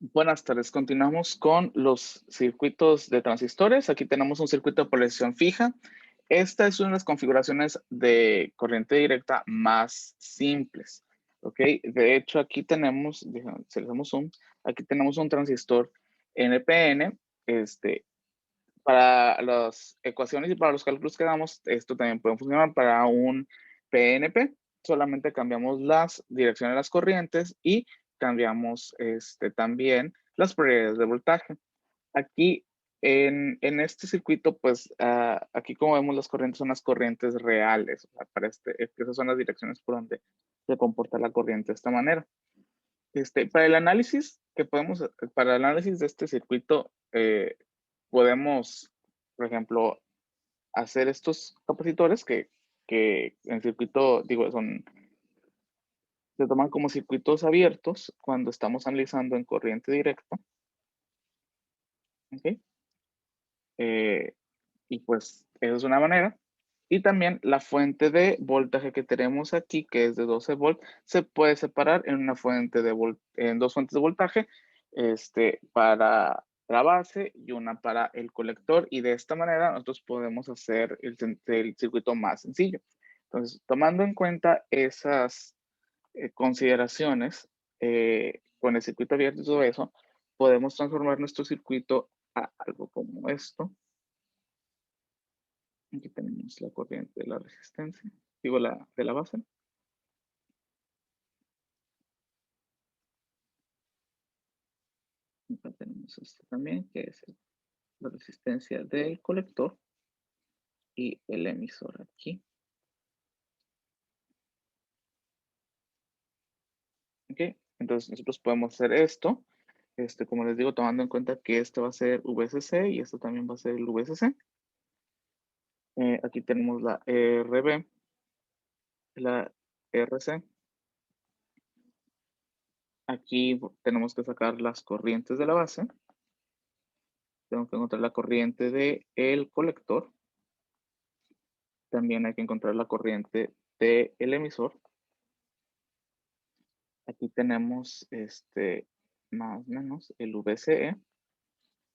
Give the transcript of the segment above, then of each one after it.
Buenas tardes. Continuamos con los circuitos de transistores. Aquí tenemos un circuito de polarización fija. Esta es una de las configuraciones de corriente directa más simples. ¿Ok? De hecho, aquí tenemos, si le damos zoom, aquí tenemos un transistor NPN. Para las ecuaciones y para los cálculos que damos, esto también puede funcionar para un PNP. Solamente cambiamos las direcciones de las corrientes y cambiamos también las propiedades de voltaje. Aquí en este circuito, pues aquí como vemos las corrientes son las corrientes reales. O sea, esas son las direcciones por donde se comporta la corriente de esta manera. Para el análisis para el análisis de este circuito, podemos, por ejemplo, hacer estos capacitores que en circuito, digo, se toman como circuitos abiertos cuando estamos analizando en corriente directa. ¿Ok? Y pues esa es una manera. Y también la fuente de voltaje que tenemos aquí, que es de 12 volts, se puede separar en en dos fuentes de voltaje, para la base y una para el colector. Y de esta manera nosotros podemos hacer el circuito más sencillo. Entonces, tomando en cuenta esas consideraciones con el circuito abierto y todo eso, podemos transformar nuestro circuito a algo como esto. Aquí tenemos la corriente de la resistencia, digo de la base. Acá tenemos esto también, que es la resistencia del colector y el emisor aquí. ¿Ok? Entonces nosotros podemos hacer esto, como les digo, tomando en cuenta que este va a ser VCC y esto también va a ser el VCC. Aquí tenemos la RB, la RC. Aquí tenemos que sacar las corrientes de la base. Tengo que encontrar la corriente del colector. También hay que encontrar la corriente del emisor. Aquí tenemos más o menos el VCE.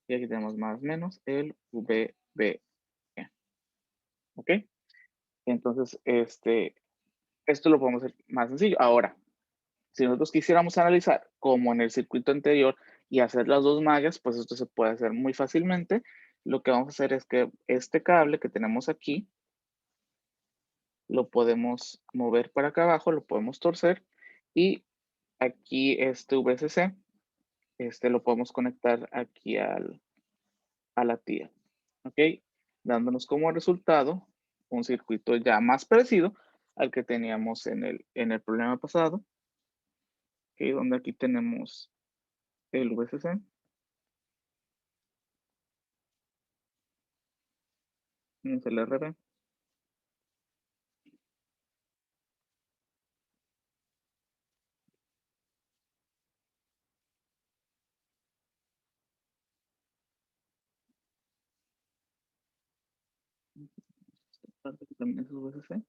Y aquí tenemos más o menos el VBE. ¿Ok? Entonces, esto lo podemos hacer más sencillo. Ahora, si nosotros quisiéramos analizar como en el circuito anterior y hacer las dos mallas, pues esto se puede hacer muy fácilmente. Lo que vamos a hacer es que este cable que tenemos aquí, lo podemos mover para acá abajo, lo podemos torcer y aquí este VCC, lo podemos conectar aquí a la tía, ¿ok? Dándonos como resultado un circuito ya más parecido al que teníamos en el problema pasado, ¿ok? Donde aquí tenemos el VCC. Tenemos el RB. Esta parte que también es VCC.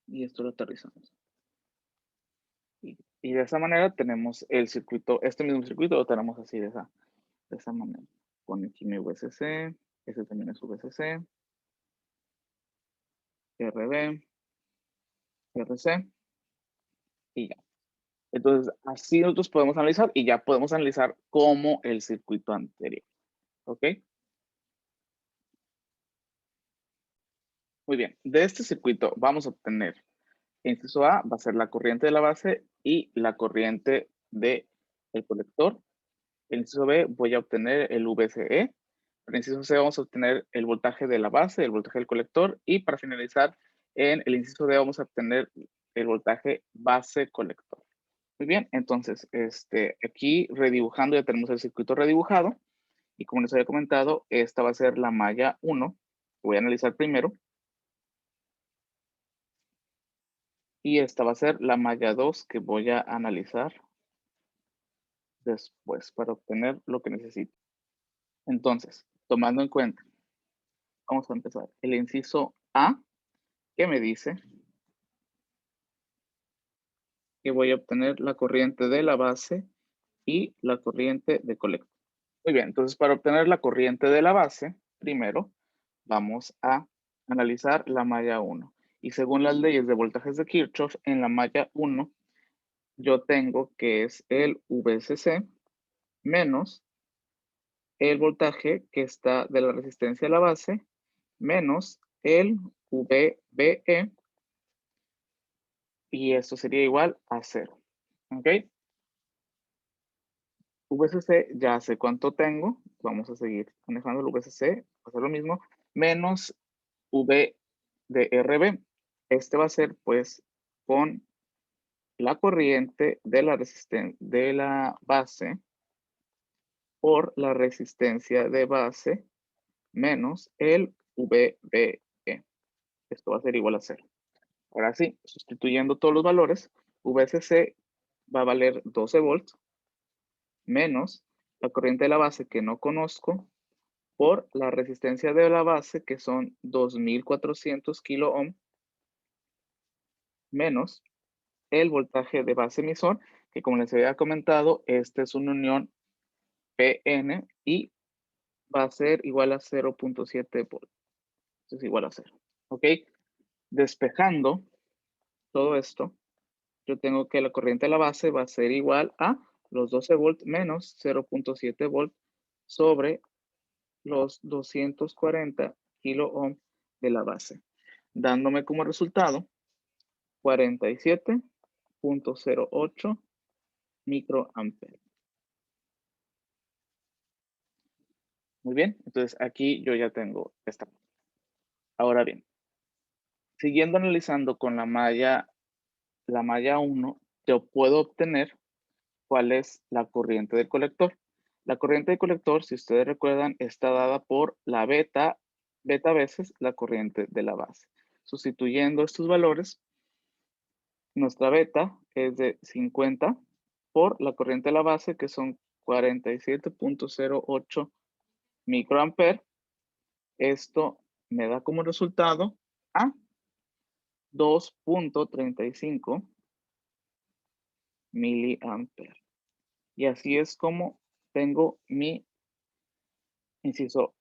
Y esto lo aterrizamos. Y de esa manera tenemos el circuito, este mismo circuito lo tenemos así de esa manera. Con aquí mi VCC, este también es VCC, RB, RC y ya. Entonces, así nosotros podemos analizar y ya podemos analizar como el circuito anterior. ¿Ok? Muy bien. De este circuito vamos a obtener, inciso A va a ser la corriente de la base y la corriente del colector. El inciso B voy a obtener el VCE. En el inciso C vamos a obtener el voltaje de la base, el voltaje del colector. Y para finalizar, en el inciso D vamos a obtener el voltaje base colector. Muy bien, entonces, aquí redibujando ya tenemos el circuito redibujado. Y como les había comentado, esta va a ser la malla 1, que voy a analizar primero. Y esta va a ser la malla 2 que voy a analizar después para obtener lo que necesito. Entonces, tomando en cuenta Vamos a empezar. El inciso A, que me dice que voy a obtener la corriente de la base y la corriente de colector. Muy bien, entonces para obtener la corriente de la base, primero vamos a analizar la malla 1. Y según las leyes de voltajes de Kirchhoff, en la malla 1 yo tengo que es el VCC menos el voltaje que está de la resistencia a la base menos el VBE, y esto sería igual a 0. ¿Ok? VCC ya sé cuánto tengo. Vamos a seguir manejando el VCC. Va a ser lo mismo. Menos V de RB. Este va a ser pues con la corriente de la resistencia de la base por la resistencia de base menos el VBE. Esto va a ser igual a 0. Ahora sí, sustituyendo todos los valores, VCC va a valer 12 volts menos la corriente de la base que no conozco por la resistencia de la base que son 2400 kilo ohm menos el voltaje de base emisor, que como les había comentado, esta es una unión PN y va a ser igual a 0.7 volts. Es igual a 0. ¿Ok? Despejando todo esto, yo tengo que la corriente de la base va a ser igual a los 12 volts menos 0.7 volts sobre los 240 kilo ohm de la base, dándome como resultado 47.08 microamperes. Muy bien, entonces aquí yo ya tengo esta. Ahora bien, siguiendo analizando con la malla 1, yo puedo obtener cuál es la corriente del colector. La corriente del colector, si ustedes recuerdan, está dada por la beta veces la corriente de la base. Sustituyendo estos valores, nuestra beta es de 50 por la corriente de la base, que son 47.08 microamperes. Esto me da como resultado a 2.35 miliamperes. Y así es como tengo mi inciso.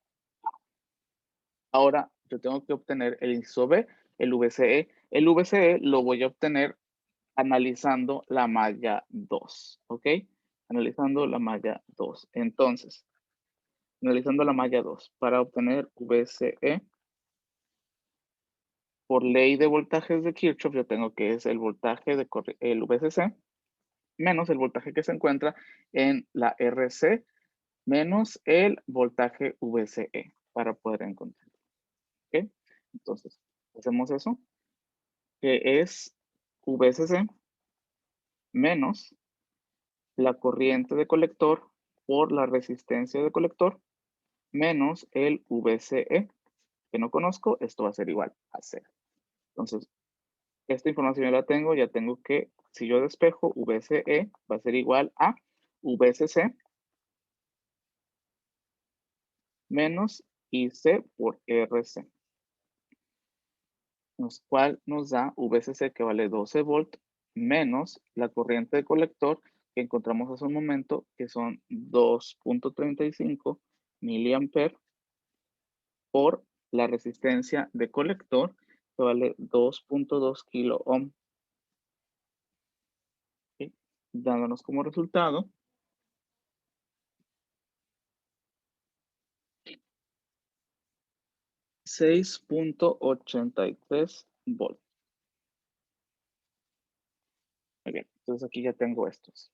Ahora yo tengo que obtener el inciso B, el VCE. El VCE lo voy a obtener analizando la malla 2, ¿ok? Analizando la malla 2. Entonces, analizando la malla 2, para obtener VCE, por ley de voltajes de Kirchhoff, yo tengo que es el voltaje de el VCC menos el voltaje que se encuentra en la RC menos el voltaje VCE para poder encontrar. ¿Ok? Entonces, hacemos eso, que es VCC menos la corriente de colector por la resistencia de colector menos el VCE, que no conozco, esto va a ser igual a 0. Entonces, esta información ya la tengo, ya tengo que, si yo despejo, VCE va a ser igual a VCC menos IC por RC, cual nos da VCC que vale 12 volts menos la corriente de colector que encontramos hace un momento, que son 2.35 miliamperes por la resistencia de colector, que vale 2.2 kilo ohm. ¿Sí? Dándonos como resultado 6.83 volts. Muy bien, entonces aquí ya tengo estos.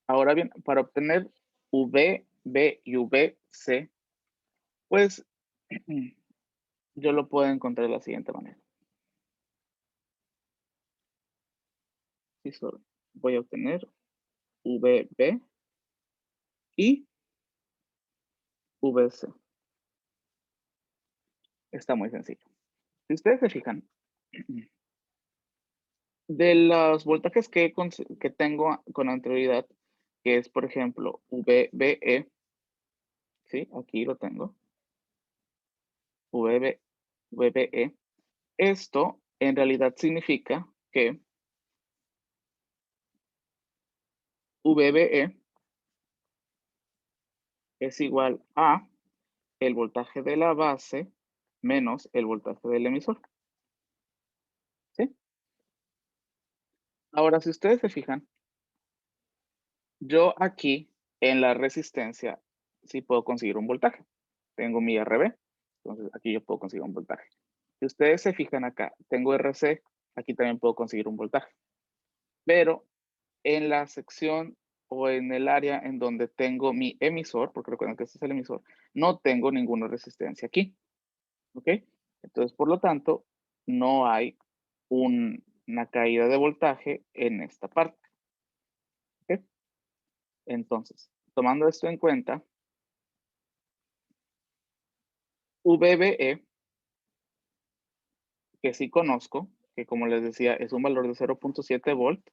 Ahora bien, para obtener V, B y VC, pues yo lo puedo encontrar de la siguiente manera. Sí, solo voy a obtener VB y VC. Está muy sencillo. Si ustedes se fijan, de los voltajes que tengo con anterioridad, que es, por ejemplo, VBE, ¿sí? Aquí lo tengo. VB VBE. Esto en realidad significa que VBE es igual a el voltaje de la base menos el voltaje del emisor. ¿Sí? Ahora, si ustedes se fijan, yo aquí en la resistencia sí puedo conseguir un voltaje. Tengo mi RB, entonces aquí yo puedo conseguir un voltaje. Si ustedes se fijan acá, tengo RC, aquí también puedo conseguir un voltaje. Pero en la sección o en el área en donde tengo mi emisor, porque recuerden que este es el emisor, no tengo ninguna resistencia aquí. ¿Ok? Entonces, por lo tanto, no hay una caída de voltaje en esta parte. ¿Ok? Entonces, tomando esto en cuenta, VBE, que sí conozco, que como les decía es un valor de 0.7 volt,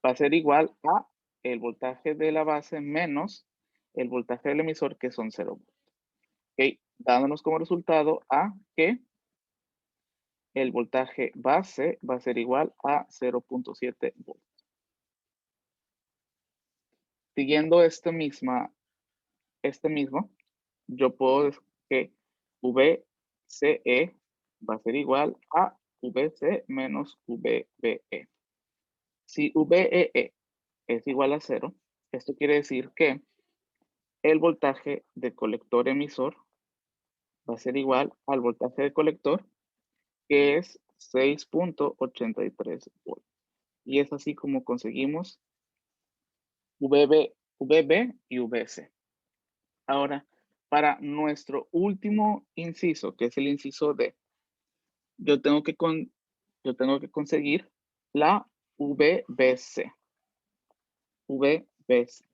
va a ser igual a el voltaje de la base menos el voltaje del emisor, que son 0 volt. ¿Ok? Dándonos como resultado a que el voltaje base va a ser igual a 0.7 volt. Siguiendo este mismo, yo puedo decir que VCE va a ser igual a VC menos VBE. Si VEE es igual a 0, esto quiere decir que el voltaje de colector emisor va a ser igual al voltaje de colector, que es 6.83 volts. Y es así como conseguimos VB y VC. Ahora, para nuestro último inciso, que es el inciso D, yo tengo que conseguir la VBC. VBC.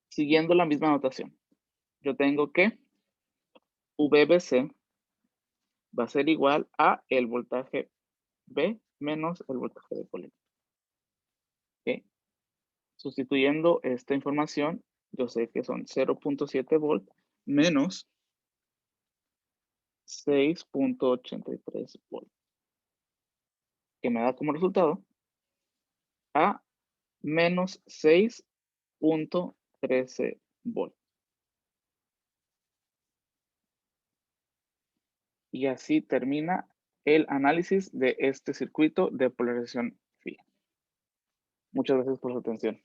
Siguiendo la misma notación, yo tengo que VBC va a ser igual a el voltaje B menos el voltaje de colector. ¿Okay? Sustituyendo esta información, yo sé que son 0.7 volt menos 6.83 volt, que me da como resultado a menos 6.13 volt. Y así termina el análisis de este circuito de polarización phi. Muchas gracias por su atención.